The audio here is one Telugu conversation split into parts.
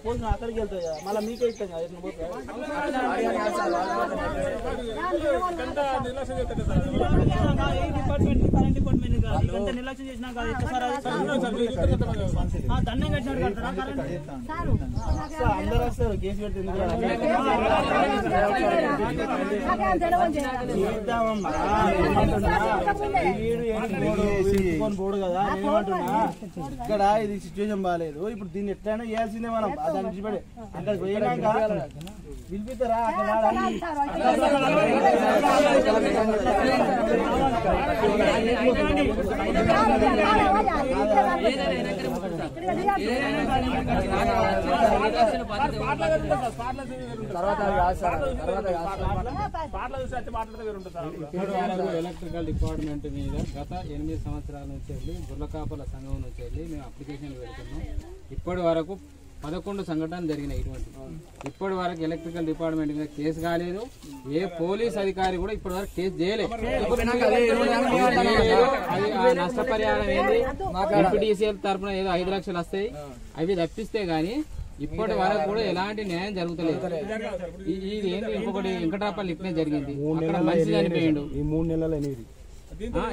పోతున్నా అక్కడికి వెళ్తాయి మళ్ళీ మీకే ఇస్తాం కదా డిపార్ట్మెంట్ కరెంట్ డిపార్ట్మెంట్ ఎంత నిర్లక్ష్యం చేసినా దండం కట్టినాడు అందరూ వస్తారు కేసు పెట్టి పోడు కదా నేనేమంటున్నా ఇక్కడ ఇది సిచ్యువేషన్ బాగాలేదు ఇప్పుడు దీన్ని ఎట్లయినా చేయాల్సిందే మనం దాన్ని విడిచిపెట్టి అక్కడికి పోయినాక పిలిపిస్తారా ఎలక్ట్రికల్ డిపార్ట్మెంట్ మీద గత 8 సంవత్సరాల నుంచి వెళ్ళి గుర్లకాపల సంఘం నుంచి వెళ్ళి మేము అప్లికేషన్లు పెడుతున్నాం. ఇప్పటి వరకు 11 సంఘటనలు జరిగినాయి. ఇప్పటి వరకు ఎలక్ట్రికల్ డిపార్ట్మెంట్ మీద కేసు కాలేదు. ఏ పోలీస్ అధికారి కూడా ఇప్పటి వరకు కేసు చేయలేదు. నష్టపరిహారం ఏంది ఎంపీటీసీఎల్ తరఫున ఏదో 5 లక్షలు వస్తాయి, అవి తప్పిస్తే గానీ ఇప్పటి వరకు కూడా ఎలాంటి న్యాయం జరుగుతలేదు. ఇది ఏంటి ఇంకొకటి వెంకటాపల్లి ఇట్లే జరిగింది, అక్కడ మనిషి చనిపోయిండు.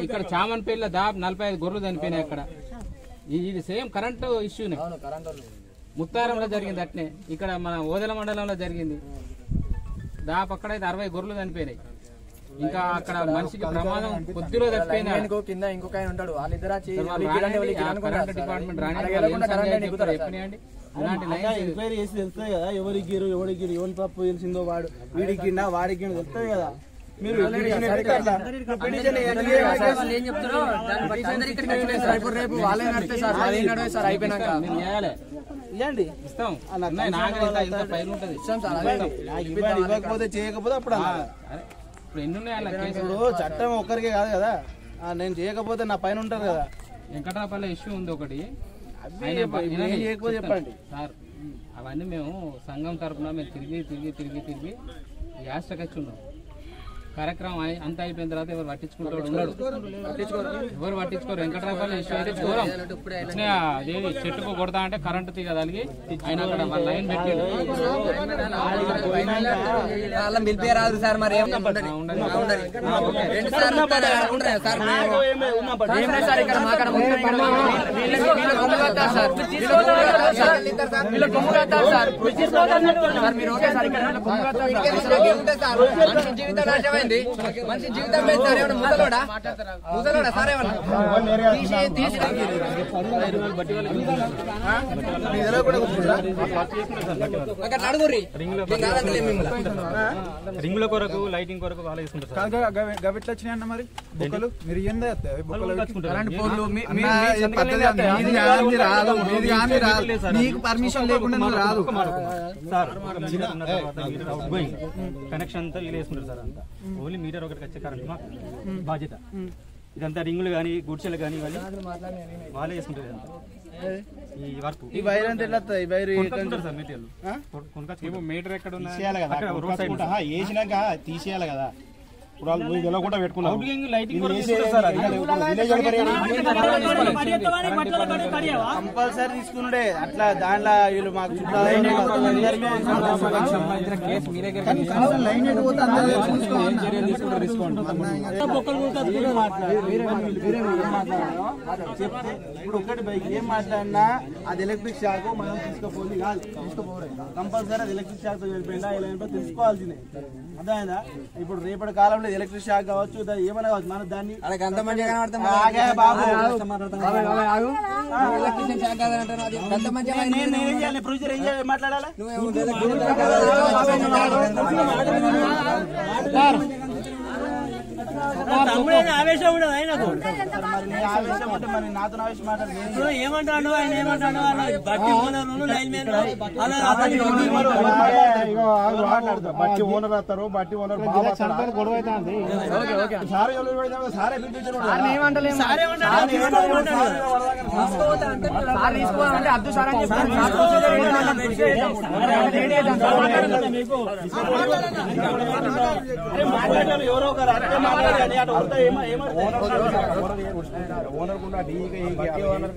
ఇక్కడ చామన్పల్లిలో దాదాపు 45 గొర్రెలు చనిపోయినాయి. అక్కడ ఇది సేమ్ కరెంటు ఇష్యూనే. ముత్తారంలో జరిగింది అట్నే, ఇక్కడ మన ఓదెల మండలంలో జరిగింది. దాదాపు అక్కడైతే 60 గొర్రెలు చనిపోయినాయి. ఇంకా అక్కడ మనిషికి ప్రమాదం కొద్దిలో తప్పిపోయినా డిపార్ట్మెంట్ రాని ఎంక్వైరీ చేసి తెలుస్తుంది కదా ఎవరికి ఎవరికి ఎవరి తప్పు తెలిసిందో వాడు వీడికి వాడికి తెలుస్తుంది కదా. మీరు ఇవ్వకపోతే చేయకపోతే అప్పుడు చట్టం ఒక్కరికే కాదు కదా, నేను చేయకపోతే నా పైన ఉంటారు కదా. వెంకటాపల్లి ఇష్యూ ఉంది ఒకటి, చెప్పండి సార్. అవన్నీ మేము సంఘం తరఫున మేము తిరిగి యాస్టకి వచ్చి ఉన్నాం. కార్యక్రమం అంతా అయిపోయిన తర్వాత ఎవరు పట్టించుకుంటాడు ఉన్నాడు, ఎవరు పట్టించుకోరు. వెంకటరాపల్లి ఇష్యూ అయితే దూరం అదేది చెట్టుకు కొడతా అంటే కరెంటు తీగ తలిగి ఆయన అక్కడ లైన్ పెట్టాడు. మనిషి జీవితం ముసలోడా సరే రింగుల కొరకు లైటింగ్ కొరకు వాళ్ళు గవిట్లు వచ్చినాయన్న మరి బొక్కలు మీరు మీకు పర్మిషన్ లేకుండా రాదు కనెక్షన్ అంతా వీళ్ళు వేసుకుంటారు సార్. అంతా ఓన్లీ మీటర్ ఒకటికి వచ్చే కరెంట్ మాకు బాధ్యత. ఇదంతా రింగులు కానీ గుడ్చెలు కానీ ఇవన్నీ వాళ్ళే చేసుకుంటారు. ఈ వర్క్ ఈ వైర్ అంటే సార్ మెటీరియల్ మీటర్ ఎక్కడ వేసినాక తీసేయాలి కదా. కంపల్సరీ తీసుకున్నాడే అట్లా దాంట్లో వీళ్ళు మాకు చెప్తే ఇప్పుడు ఒకటి బైక్ ఏం మాట్లాడినా అది ఎలక్ట్రిక్ షాక్ మనం తీసుకోపోయింది కాదు, తీసుకోపోరు కంపల్సరీ అది ఎలక్ట్రిక్ షాక్ తో వెళ్ళిపోయిందా ఇలా తెలుసుకోవాల్సిందే. అర్థమైందా? ఇప్పుడు రేపటి కాలంలో ఎలక్ట్రిక్ షాక్ కావచ్చు ఏమైనా కావచ్చు, మనం దాన్ని ప్రొసీజర్ ఏం చేయాలి మాట్లాడాలి. ఆవేశం ఉండదు ఆయనకు మరి నీ ఆవేశం ఉంటే మరి నాతో ఆవేశం మాట్లాడు ఏమంటాడు ఆయన ఏమంటాడు బట్టి ఓనర్లు లైన్ మ్యాన్ బట్టి ఓనర్ వస్తారు బట్టి ఓనర్ గొడవ అవుతుంది సారే సారే అద్దు సార్ అని ఎవరో ఒకరు అట్టే మాట్లాడాలి అటు ఓనర్ కూడా బట్టి ఓనర్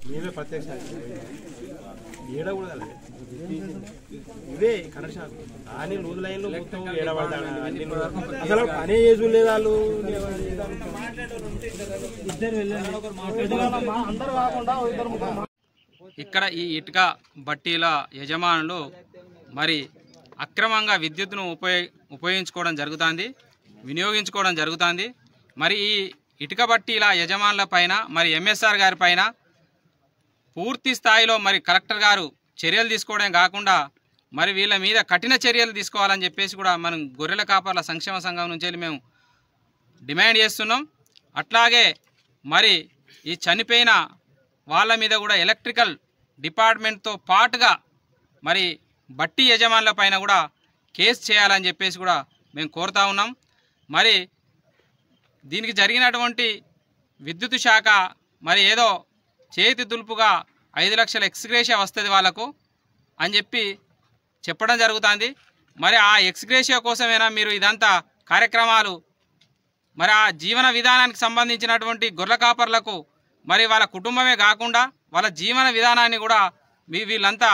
మేమే ప్రత్యక్ష ఏడ కూడా ఇవే కనెక్షన్ కానీ రోజు లైన్లు మొత్తం ఏడబడతాడు అసలు పనే చేసు లేదు వాళ్ళు అందరూ కాకుండా ఇక్కడ ఈ ఇటుక బట్టీల యజమానులు మరి అక్రమంగా విద్యుత్తును ఉపయోగించుకోవడం జరుగుతుంది, వినియోగించుకోవడం జరుగుతుంది. మరి ఈ ఇటుక బట్టీల యజమానుల పైన మరి ఎంఎస్ఆర్ గారి పైన పూర్తి స్థాయిలో మరి కలెక్టర్ గారు చర్యలు తీసుకోవడం కాకుండా మరి వీళ్ళ మీద కఠిన చర్యలు తీసుకోవాలని చెప్పేసి కూడా మనం గొర్రెల కాపర్ల సంక్షేమ సంఘం నుంచి మేము డిమాండ్ చేస్తున్నాం. అట్లాగే మరి ఈ చనిపోయిన వాళ్ళ మీద కూడా ఎలక్ట్రికల్ డిపార్ట్మెంట్తో పాటుగా మరి బట్టి యజమానుల పైన కూడా కేసు చేయాలని చెప్పేసి కూడా మేము కోరుతా ఉన్నాం. మరి దీనికి జరిగినటువంటి విద్యుత్ శాఖ మరి ఏదో చేతి దులుపుగా 5 లక్షల ఎక్స్గ్రేషియా వస్తుంది వాళ్ళకు అని చెప్పడం జరుగుతుంది. మరి ఆ ఎక్స్గ్రేషియా కోసమేనా మీరు ఇదంతా కార్యక్రమాలు? మరి ఆ జీవన విధానానికి సంబంధించినటువంటి గొర్రెల కాపర్లకు మరి వాళ్ళ కుటుంబమే కాకుండా వాళ్ళ జీవన విధానాన్ని కూడా వీళ్ళంతా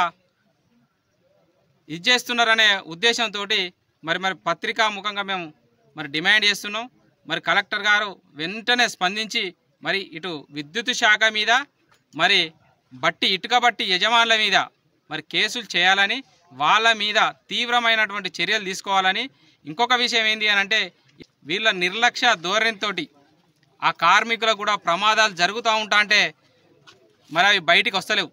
ఇచ్చేస్తున్నారనే ఉద్దేశంతో మరి పత్రికా ముఖంగా మేము మరి డిమాండ్ చేస్తున్నాం. మరి కలెక్టర్ గారు వెంటనే స్పందించి మరి ఇటు విద్యుత్ శాఖ మీద మరి ఇటుక బట్టి యజమానుల మీద మరి కేసులు చేయాలని, వాళ్ళ మీద తీవ్రమైనటువంటి చర్యలు తీసుకోవాలని. ఇంకొక విషయం ఏంటి అని అంటే వీళ్ళ నిర్లక్ష్య ధోరణితో ఆ కార్మికులకు కూడా ప్రమాదాలు జరుగుతూ ఉంటా అంటే మరి అవి బయటికి వస్తలేవు.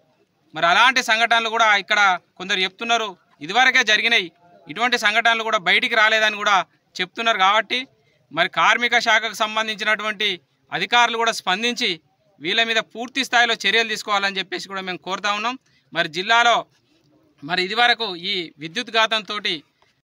మరి అలాంటి సంఘటనలు కూడా ఇక్కడ కొందరు చెప్తున్నారు, ఇదివరకే జరిగినాయి, ఇటువంటి సంఘటనలు కూడా బయటికి రాలేదని కూడా చెప్తున్నారు. కాబట్టి మరి కార్మిక శాఖకు సంబంధించినటువంటి అధికారులు కూడా స్పందించి వీళ్ళ మీద పూర్తి స్థాయిలో చర్యలు తీసుకోవాలని చెప్పేసి కూడా మేము కోరుతా ఉన్నాం. మరి జిల్లాలో మరి ఇదివరకు ఈ విద్యుత్ ఘాతంతో